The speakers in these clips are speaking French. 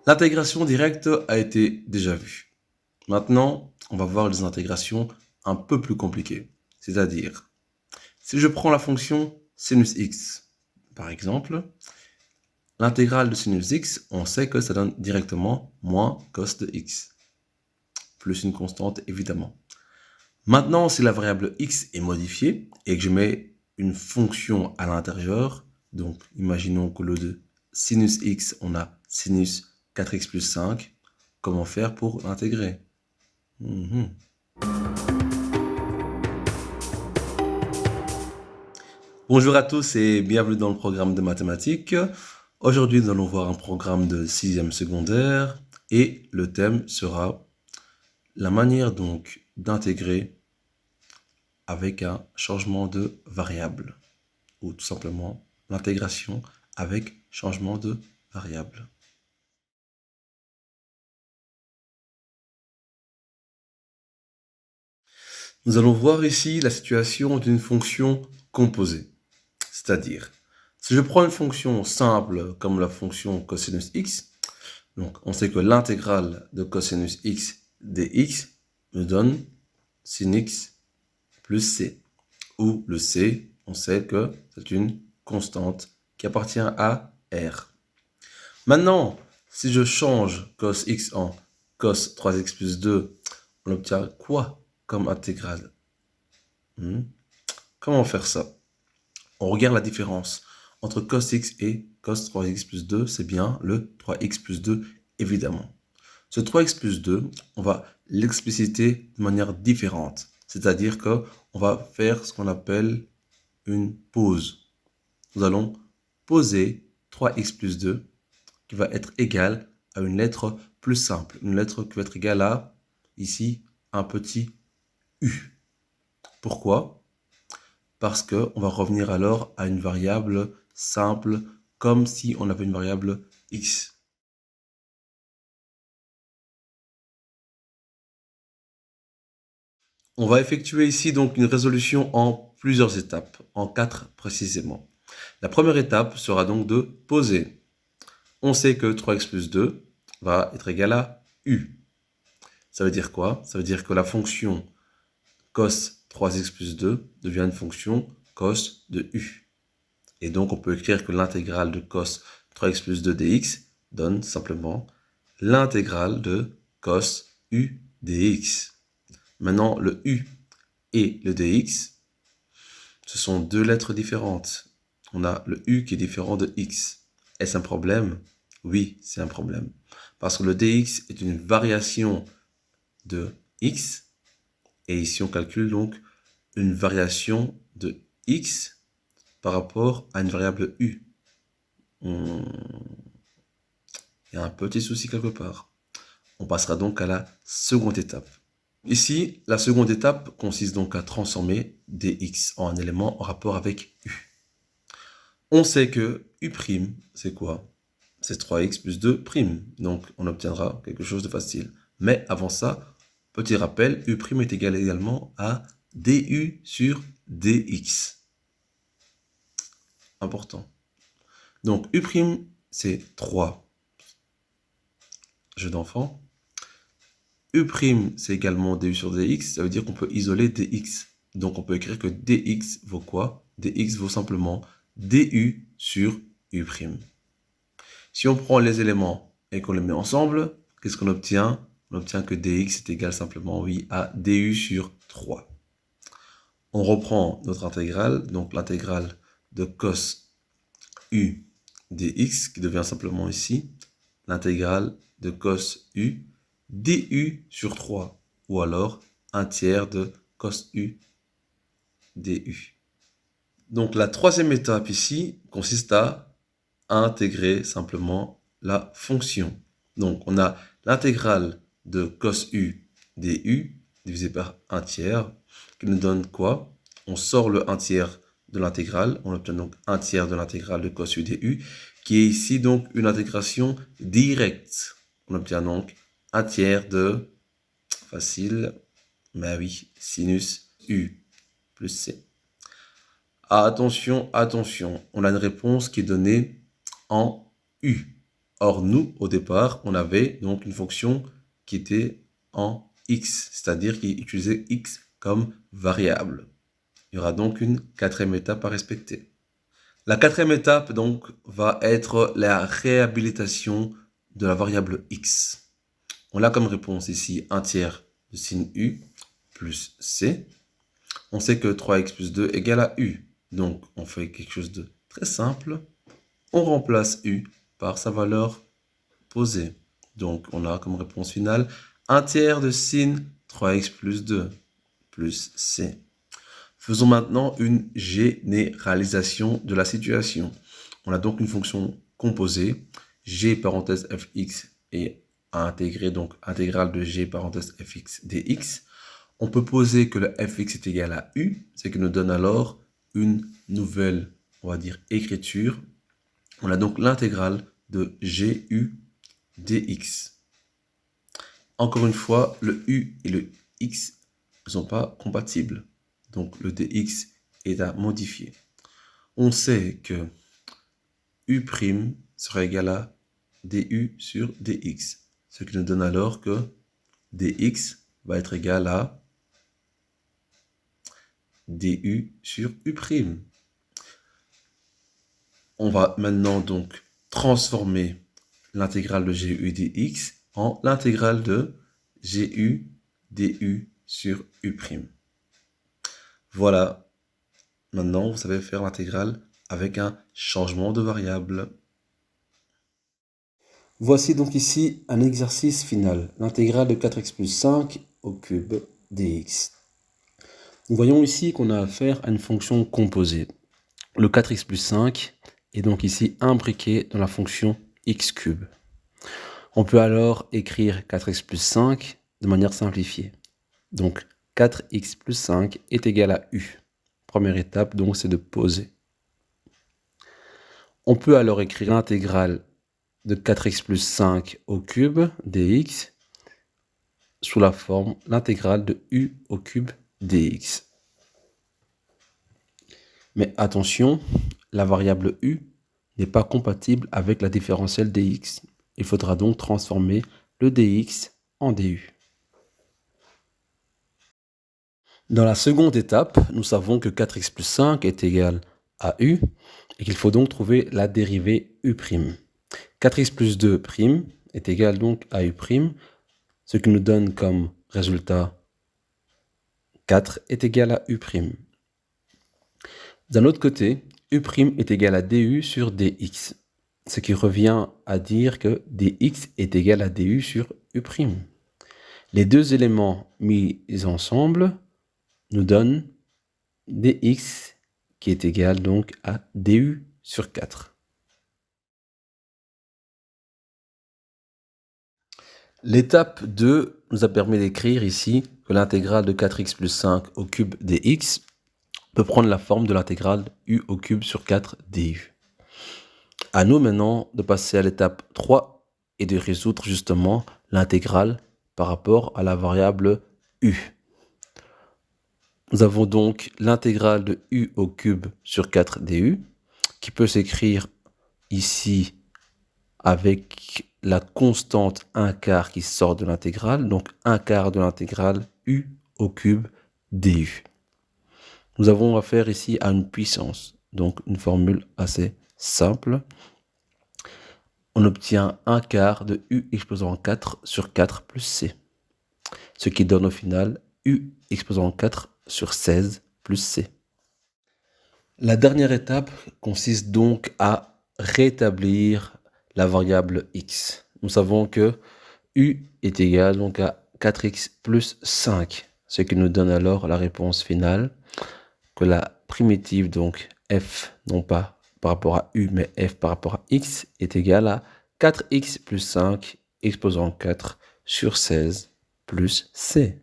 L'intégration directe a été déjà vue. Maintenant, on va voir les intégrations un peu plus compliquées. C'est-à-dire, si je prends la fonction sinus x, par exemple, l'intégrale de sinus x, on sait que ça donne directement moins cos de x, plus une constante évidemment. Maintenant, si la variable x est modifiée et que je mets une fonction à l'intérieur, donc imaginons qu'au lieu de sinus x, on a sinus 4x plus 5, comment faire pour l'intégrer? Bonjour à tous et bienvenue dans le programme de mathématiques. Aujourd'hui, nous allons voir un programme de 6e secondaire et le thème sera la manière donc d'intégrer avec un changement de variable ou tout simplement l'intégration avec changement de variable. Nous allons voir ici la situation d'une fonction composée. C'est-à-dire, si je prends une fonction simple comme la fonction cosinus x, donc on sait que l'intégrale de cosinus x dx me donne sin x plus c, où le c, on sait que c'est une constante qui appartient à R. Maintenant, si je change cos x en cos 3x plus 2, on obtient quoi comme intégrale? Comment faire ça? On regarde la différence entre cos x et cos 3x plus 2, c'est bien le 3x plus 2, évidemment. Ce 3x plus 2, on va l'expliciter de manière différente. C'est-à-dire qu'on va faire ce qu'on appelle une pause. Nous allons poser 3x plus 2 qui va être égal à une lettre plus simple. Une lettre qui va être égale à, ici, un petit u. Pourquoi? Parce qu'on va revenir alors à une variable simple comme si on avait une variable x. On va effectuer ici donc une résolution en plusieurs étapes, en 4 précisément. La première étape sera donc de poser. On sait que 3x plus 2 va être égal à u. Ça veut dire quoi? Ça veut dire que la fonction cos 3x plus 2 devient une fonction cos de u. Et donc on peut écrire que l'intégrale de cos 3x plus 2 dx donne simplement l'intégrale de cos u dx. Maintenant, le u et le dx, ce sont deux lettres différentes. On a le u qui est différent de x. Est-ce un problème? Oui, c'est un problème. Parce que le dx est une variation de x. Et ici, on calcule donc une variation de x par rapport à une variable u. Il y a un petit souci quelque part. On passera donc à la seconde étape. Ici, la seconde étape consiste donc à transformer dx en un élément en rapport avec u. On sait que u', c'est quoi? C'est 3x plus 2'. Donc, on obtiendra quelque chose de facile. Mais avant ça, petit rappel, u' est égal également à du sur dx. Important. Donc, u', c'est 3. Jeu d'enfant. U', c'est également du sur dx. Ça veut dire qu'on peut isoler dx. Donc, on peut écrire que dx vaut quoi? Dx vaut simplement du sur u'. Si on prend les éléments et qu'on les met ensemble, qu'est-ce qu'on obtient? On obtient que dx est égal simplement, oui, à du sur 3. On reprend notre intégrale, donc l'intégrale de cos u dx, qui devient simplement ici l'intégrale de cos u du sur 3, ou alors un tiers de cos u du. Donc la troisième étape ici consiste à intégrer simplement la fonction. Donc on a l'intégrale de cos u du divisé par 1 tiers, qui nous donne quoi? On sort le 1 tiers de l'intégrale, on obtient donc 1 tiers de l'intégrale de cos u du, qui est ici donc une intégration directe. On obtient donc 1 tiers de, facile, mais oui, sinus u plus c. Attention, attention, on a une réponse qui est donnée en u. Or, nous, au départ, on avait donc une fonction qui était en x, c'est-à-dire qui utilisait x comme variable. Il y aura donc une quatrième étape à respecter. La quatrième étape, donc, va être la réhabilitation de la variable x. On a comme réponse ici 1 tiers de sin u plus c. On sait que 3x plus 2 égale à u. Donc, on fait quelque chose de très simple. On remplace u par sa valeur posée. Donc, on a comme réponse finale 1 tiers de sin 3x plus 2 plus c. Faisons maintenant une généralisation de la situation. On a donc une fonction composée, g parenthèse fx et à intégrer, donc intégrale de g parenthèse fx dx. On peut poser que le fx est égal à u, ce qui nous donne alors une nouvelle, on va dire, écriture. On a donc l'intégrale de gu dx. Encore une fois, le u et le x ne sont pas compatibles. Donc le dx est à modifier. On sait que u' sera égal à du sur dx. Ce qui nous donne alors que dx va être égal à du sur u'. On va maintenant donc transformer l'intégrale de gu dx en l'intégrale de gu du sur u'. Voilà, maintenant vous savez faire l'intégrale avec un changement de variable. Voici donc ici un exercice final, l'intégrale de 4x plus 5 au cube dx. Nous voyons ici qu'on a affaire à une fonction composée. Le 4x plus 5 est donc ici imbriqué dans la fonction x cube. On peut alors écrire 4x plus 5 de manière simplifiée. Donc 4x plus 5 est égal à u. Première étape, donc, c'est de poser. On peut alors écrire l'intégrale de 4x plus 5 au cube dx sous la forme l'intégrale de u au cube dx. Mais attention, la variable u n'est pas compatible avec la différentielle dx. Il faudra donc transformer le dx en du. Dans la seconde étape, nous savons que 4x plus 5 est égal à u et qu'il faut donc trouver la dérivée u'. 4x plus 2' est égal donc à u', ce qui nous donne comme résultat 4 est égal à u'. D'un autre côté, u' est égal à du sur dx, ce qui revient à dire que dx est égal à du sur u'. Les deux éléments mis ensemble nous donnent dx qui est égal donc à du sur 4. L'étape 2 nous a permis d'écrire ici que l'intégrale de 4x plus 5 au cube dx peut prendre la forme de l'intégrale u au cube sur 4 du. À nous maintenant de passer à l'étape 3 et de résoudre justement l'intégrale par rapport à la variable u. Nous avons donc l'intégrale de u au cube sur 4 du qui peut s'écrire ici avec la constante 1/4 qui sort de l'intégrale, donc 1/4 de l'intégrale u au cube du. Nous avons affaire ici à une puissance, donc une formule assez simple. On obtient 1/4 de u exposant 4 sur 4 plus c, ce qui donne au final u exposant 4 sur 16 plus c. La dernière étape consiste donc à rétablir la variable x. Nous savons que u est égal donc à 4x plus 5, ce qui nous donne alors la réponse finale, que la primitive, donc f, non pas par rapport à u, mais f par rapport à x, est égale à 4x plus 5 exposant 4 sur 16 plus c.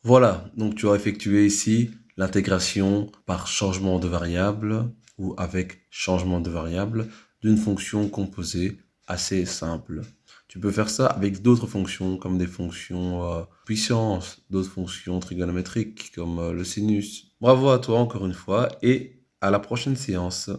Voilà, donc tu as effectué ici l'intégration par changement de variable ou avec changement de variable d'une fonction composée assez simple. Tu peux faire ça avec d'autres fonctions comme des fonctions puissance, d'autres fonctions trigonométriques comme le sinus. Bravo à toi encore une fois et à la prochaine séance.